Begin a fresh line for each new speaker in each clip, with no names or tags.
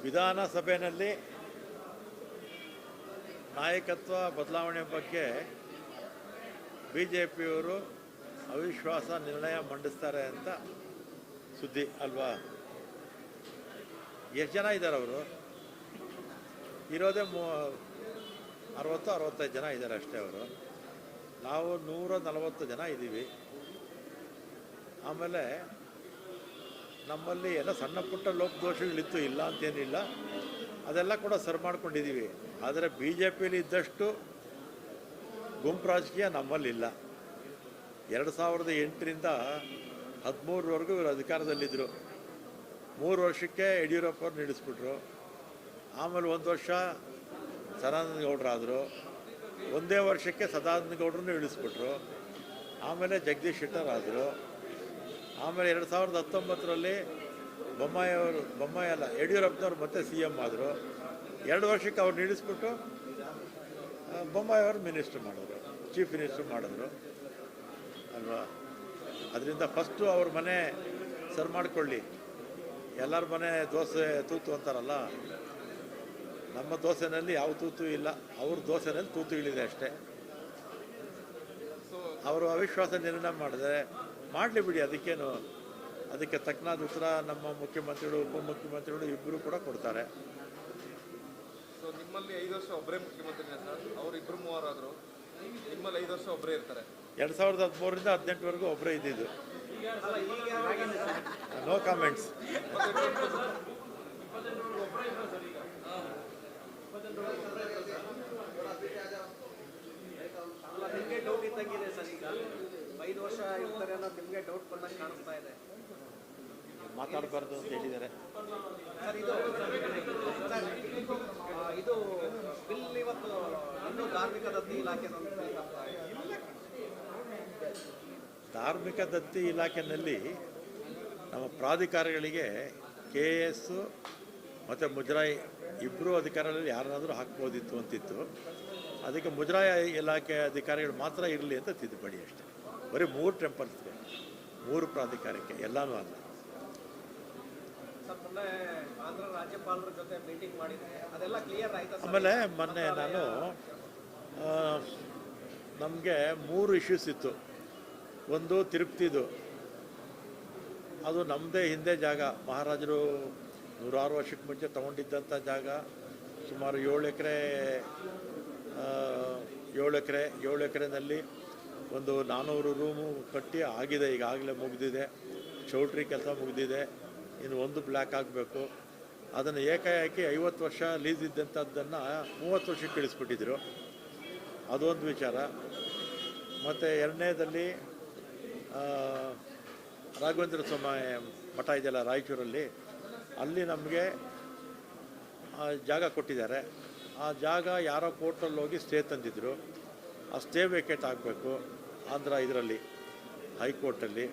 ವಿಧಾನಸಭೆಯಲ್ಲಿ ನಾಯಕತ್ವ ಬದಲಾವಣೆ ಬಗ್ಗೆ ಬಿಜೆಪಿಯವರು ಅವಿಶ್ವಾಸ ನಿರ್ಣಯ ಮಂಡಿಸ್ತಾರೆ ಅಂತ ಸುದ್ದಿ ಅಲ್ವಾ? ಎಷ್ಟು ಜನ ಇದ್ದಾರೆ ಅವರು? ಇರೋದೇ 60-65 ಜನ ಇದ್ದಾರೆ ಅಷ್ಟೇ. ಅವರು ನಾವು 140 ಜನ ಇದ್ದೀವಿ. ಆಮೇಲೆ ನಮ್ಮಲ್ಲಿ ಎಲ್ಲ ಸಣ್ಣ ಪುಟ್ಟ ಲೋಪದೋಷಗಳಿತ್ತು, ಇಲ್ಲ ಅಂತೇನಿಲ್ಲ, ಅದೆಲ್ಲ ಕೂಡ ಸರಿ ಮಾಡ್ಕೊಂಡಿದ್ದೀವಿ. ಆದರೆ ಬಿ ಜೆ ಪಿಯಲ್ಲಿ ಇದ್ದಷ್ಟು ಗುಂಪು ರಾಜಕೀಯ ನಮ್ಮಲ್ಲಿಲ್ಲ. 2008ರಿಂದ 2013ವರೆಗೂ ಇವರು ಅಧಿಕಾರದಲ್ಲಿದ್ದರು. 3 ವರ್ಷಕ್ಕೆ ಯಡಿಯೂರಪ್ಪವ್ರು ನಿಲ್ಲಿಸ್ಬಿಟ್ರು. ಆಮೇಲೆ 1 ವರ್ಷ ಸದಾನಂದ ಗೌಡರಾದರು. 1 ವರ್ಷಕ್ಕೆ ಸದಾನಂದ ಗೌಡ್ರನ್ನೂ ಇಳಿಸ್ಬಿಟ್ರು. ಆಮೇಲೆ ಜಗದೀಶ್ ಶೆಟ್ಟರ್ ಆದರು. ಆಮೇಲೆ 2019ರಲ್ಲಿ ಬೊಮ್ಮಾಯಿ ಅಲ್ಲ, ಯಡಿಯೂರಪ್ಪನವ್ರು ಮತ್ತೆ ಸಿ ಎಮ್ ಆದರು. 2 ವರ್ಷಕ್ಕೆ ಅವ್ರು ನಿಲ್ಲಿಸ್ಬಿಟ್ಟು ಬೊಮ್ಮಾಯಿಯವರು ಮಿನಿಸ್ಟ್ರ್ ಮಾಡಿದ್ರು, ಚೀಫ್ ಮಿನಿಸ್ಟ್ರ್ ಮಾಡಿದ್ರು ಅಲ್ವಾ? ಅದರಿಂದ ಫಸ್ಟು ಅವ್ರ ಮನೆ ಸರ್ ಮಾಡಿಕೊಳ್ಳಿ. ಎಲ್ಲರ ಮನೆ ದೋಸೆ ತೂತು ಅಂತಾರಲ್ಲ, ನಮ್ಮ ದೋಸೆನಲ್ಲಿ ಯಾವ ತೂತು ಇಲ್ಲ, ಅವ್ರ ದೋಸೆನಲ್ಲಿ ತೂತು ಇಳಿದೆ ಅಷ್ಟೇ. ಅವರು ಅವಿಶ್ವಾಸ ನಿರ್ಣಯ ಮಾಡಿದರೆ ಮಾಡಲಿ ಬಿಡಿ, ಅದಕ್ಕೇನು, ಅದಕ್ಕೆ ತಕ್ಕನಾದ ಉತ್ತರ ನಮ್ಮ ಮುಖ್ಯಮಂತ್ರಿಗಳು ಉಪಮುಖ್ಯಮಂತ್ರಿಗಳು ಇಬ್ಬರು ಕೂಡ ಕೊಡ್ತಾರೆ.
ಸೊ ನಿಮ್ಮಲ್ಲಿ 5 ವರ್ಷ ಒಬ್ಬರೇ ಮುಖ್ಯಮಂತ್ರಿನೇ ಸರ್? ಅವರು 2-3 ಆದರು, ನಿಮ್ಮಲ್ಲಿ 5 ವರ್ಷ ಒಬ್ಬರೇ ಇರ್ತಾರೆ?
2013ರಿಂದ 2018ವರೆಗೂ ಒಬ್ಬರೇ ಇದ್ದಿದ್ದು. No comments.
ನಿಮಗೆ ಡೌಟ್ ಇದ್ದಂಗಿದೆ ಸರ್, ಈಗ 5 ವರ್ಷ ಇರ್ತಾರೆ ಅನ್ನೋದು ನಿಮಗೆ ಡೌಟ್ ಬಂದಂಗೆ ಕಾಣಿಸ್ತಾ ಇದೆ.
ಮಾತಾಡಬಾರ್ದು ಅಂತ ಹೇಳಿದ್ದಾರೆ
ಸರ್. ಇದು ಬಿಲ್ ಇವತ್ತು ಇನ್ನೂ ಧಾರ್ಮಿಕ ದತ್ತಿ ಇಲಾಖೆ
ಧಾರ್ಮಿಕ ದತ್ತಿ ಇಲಾಖೆಯಲ್ಲಿ ನಮ್ಮ ಪ್ರಾಧಿಕಾರಗಳಿಗೆ KS ಮತ್ತು ಮುಜರಾಯಿ ಇಬ್ಬರು ಅಧಿಕಾರಿಗಳಲ್ಲಿ ಯಾರನ್ನಾದರೂ ಹಾಕ್ಬೋದಿತ್ತು ಅಂತಿತ್ತು. ಅದಕ್ಕೆ ಮುಜರಾಯಿ ಇಲಾಖೆ ಅಧಿಕಾರಿಗಳು ಮಾತ್ರ ಇರಲಿ ಅಂತ ತಿದ್ದುಪಡಿ ಅಷ್ಟೇ. ಬರೀ 3 ಟೆಂಪಲ್ಸ್ಗೆ, 3 ಪ್ರಾಧಿಕಾರಕ್ಕೆ, ಎಲ್ಲನೂ ಅಲ್ಲ.
ಆಂಧ್ರ ರಾಜ್ಯಪಾಲರ ಜೊತೆ ಮೀಟಿಂಗ್ ಮಾಡಿದ್ರೆ ಅದೆಲ್ಲ ಕ್ಲಿಯರ್ ಆಯ್ತು.
ಆಮೇಲೆ ಮೊನ್ನೆ ನಾನು ನಮಗೆ 3 ಇಶ್ಯೂಸ್ ಇತ್ತು. ಒಂದು ತಿರುಪ್ತಿದು, ಅದು ನಮ್ಮದೇ ಹಿಂದೆ ಜಾಗ, ಮಹಾರಾಜರು 106 ವರ್ಷಕ್ಕೆ ಮುಂಚೆ ತೊಗೊಂಡಿದ್ದಂಥ ಜಾಗ. ಸುಮಾರು 7 ಎಕರೆನಲ್ಲಿ ಒಂದು 400 ರೂಮು ಕಟ್ಟಿ ಆಗಿದೆ, ಈಗಾಗಲೇ ಮುಗಿದಿದೆ. ಚೌಲ್ಟ್ರಿ ಕೆಲಸ ಮುಗಿದಿದೆ, ಇನ್ನು 1 ಬ್ಲ್ಯಾಕ್ ಆಗಬೇಕು. ಅದನ್ನು ಏಕಾಏಕಿ 50 ವರ್ಷ ಲೀಸ್ ಇದ್ದಂಥದ್ದನ್ನು 30 ವರ್ಷಕ್ಕೆ ಇಳಿಸ್ಬಿಟ್ಟಿದ್ರು. ಅದೊಂದು ವಿಚಾರ. ಮತ್ತು ಎರಡನೇದಲ್ಲಿ ರಾಘವೇಂದ್ರ ಸ್ವಾಮಿ ಮಠ ಇದೆಯಲ್ಲ ರಾಯಚೂರಲ್ಲಿ, ಅಲ್ಲಿ ನಮಗೆ ಜಾಗ ಕೊಟ್ಟಿದ್ದಾರೆ. ಆ ಜಾಗ ಯಾರೋ ಕೋರ್ಟಲ್ಲಿ ಹೋಗಿ ಸ್ಟೇ ತಂದಿದ್ದರು. ಆ ಸ್ಟೇ ವೇಕೇಟ್ ಆಗಬೇಕು ಆಂಧ್ರ ಇದರಲ್ಲಿ ಹೈಕೋರ್ಟಲ್ಲಿ.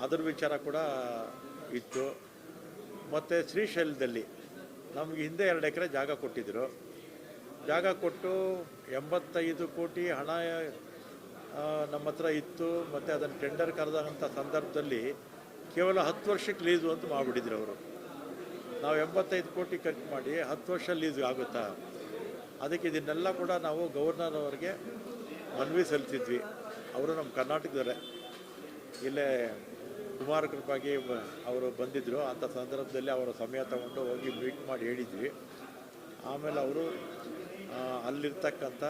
ಅದರ ವಿಚಾರ ಕೂಡ ಇತ್ತು. ಮತ್ತು ಶ್ರೀಶೈಲದಲ್ಲಿ ನಮಗೆ ಹಿಂದೆ 2 ಎಕರೆ ಜಾಗ ಕೊಟ್ಟಿದ್ದರು. ಜಾಗ ಕೊಟ್ಟು 85 ಕೋಟಿ ಹಣ ನಮ್ಮ ಹತ್ರ ಇತ್ತು. ಮತ್ತು ಅದನ್ನು ಟೆಂಡರ್ ಕರೆದಂಥ ಸಂದರ್ಭದಲ್ಲಿ ಕೇವಲ 10 ವರ್ಷಕ್ಕೆ ಲೀಸು ಅಂತ ಮಾಡಿಬಿಟ್ಟಿದ್ರು ಅವರು. ನಾವು 85 ಕೋಟಿ ಖರ್ಚು ಮಾಡಿ 10 ವರ್ಷ ಲೀಸ್ ಆಗುತ್ತಾ? ಅದಕ್ಕೆ ಇದನ್ನೆಲ್ಲ ಕೂಡ ನಾವು ಗವರ್ನರ್ ಅವರಿಗೆ ಮನವಿ ಸಲ್ಲಿಸಿದ್ವಿ. ಅವರು ನಮ್ಮ ಕರ್ನಾಟಕದವರೇ, ಇಲ್ಲೇ ಕುಮಾರ ಕೃಪಾಗಿ ಅವರು ಬಂದಿದ್ದರು. ಅಂಥ ಸಂದರ್ಭದಲ್ಲಿ ಅವರ ಸಮಯ ತಗೊಂಡು ಹೋಗಿ ಮೀಟ್ ಮಾಡಿ ಹೇಳಿದ್ವಿ. ಆಮೇಲೆ ಅವರು ಅಲ್ಲಿರ್ತಕ್ಕಂಥ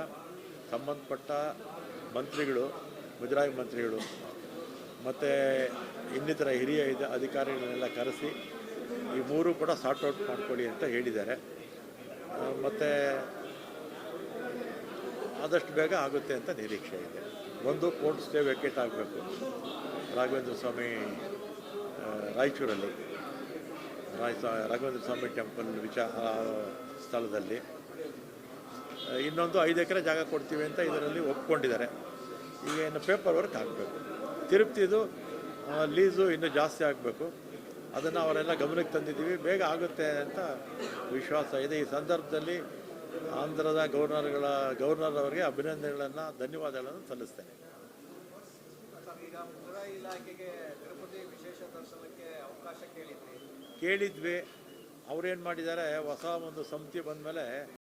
ಸಂಬಂಧಪಟ್ಟ ಮಂತ್ರಿಗಳು, ಮುಜರಾಯಿ ಮಂತ್ರಿಗಳು ಮತ್ತು ಇನ್ನಿತರ ಹಿರಿಯ ಅಧಿಕಾರಿಗಳನ್ನೆಲ್ಲ ಕರೆಸಿ ಈ 3 ಕೂಡ ಸಾರ್ಟ್ ಔಟ್ ಮಾಡ್ಕೊಳ್ಳಿ ಅಂತ ಹೇಳಿದ್ದಾರೆ. ಮತ್ತು ಆದಷ್ಟು ಬೇಗ ಆಗುತ್ತೆ ಅಂತ ನಿರೀಕ್ಷೆ ಇದೆ. ಒಂದು ಕೋರ್ಟ್ ಸ್ಟೇ ವೇಕೇಟ್ ಆಗಬೇಕು ರಾಘವೇಂದ್ರ ಸ್ವಾಮಿ ರಾಯಚೂರಲ್ಲಿ, ರಾಘವೇಂದ್ರ ಸ್ವಾಮಿ ಟೆಂಪಲ್ ಸ್ಥಳದಲ್ಲಿ. ಇನ್ನೊಂದು 5 ಎಕರೆ ಜಾಗ ಕೊಡ್ತೀವಿ ಅಂತ ಇದರಲ್ಲಿ ಒಪ್ಕೊಂಡಿದ್ದಾರೆ. ಈಗ ಇನ್ನು ಪೇಪರ್ ವರ್ಕ್ ಆಗಬೇಕು. ತಿರುಪ್ತಿದು ಲೀಸು ಇನ್ನೂ ಜಾಸ್ತಿ ಆಗಬೇಕು. ಅದನ್ನು ಅವರೆಲ್ಲ ಗಮನಕ್ಕೆ ತಂದಿದ್ದೀವಿ. ಬೇಗ ಆಗುತ್ತೆ ಅಂತ ವಿಶ್ವಾಸ ಇದೆ. ಈ ಸಂದರ್ಭದಲ್ಲಿ ಆಂಧ್ರದ ಗವರ್ನರ್ ಅವರಿಗೆ ಅಭಿನಂದನೆಗಳನ್ನು, ಧನ್ಯವಾದಗಳನ್ನು ಸಲ್ಲಿಸ್ತೇನೆ.
ಈಗ ಮುಜರಾಯಿ ಇಲಾಖೆಗೆ ತಿರುಪತಿ ವಿಶೇಷ ದರ್ಶನಕ್ಕೆ ಅವಕಾಶ ಕೇಳಿದ್ವಿ.
ಅವ್ರೇನು ಮಾಡಿದ್ದಾರೆ, ಹೊಸ ಒಂದು ಸಮಿತಿ ಬಂದಮೇಲೆ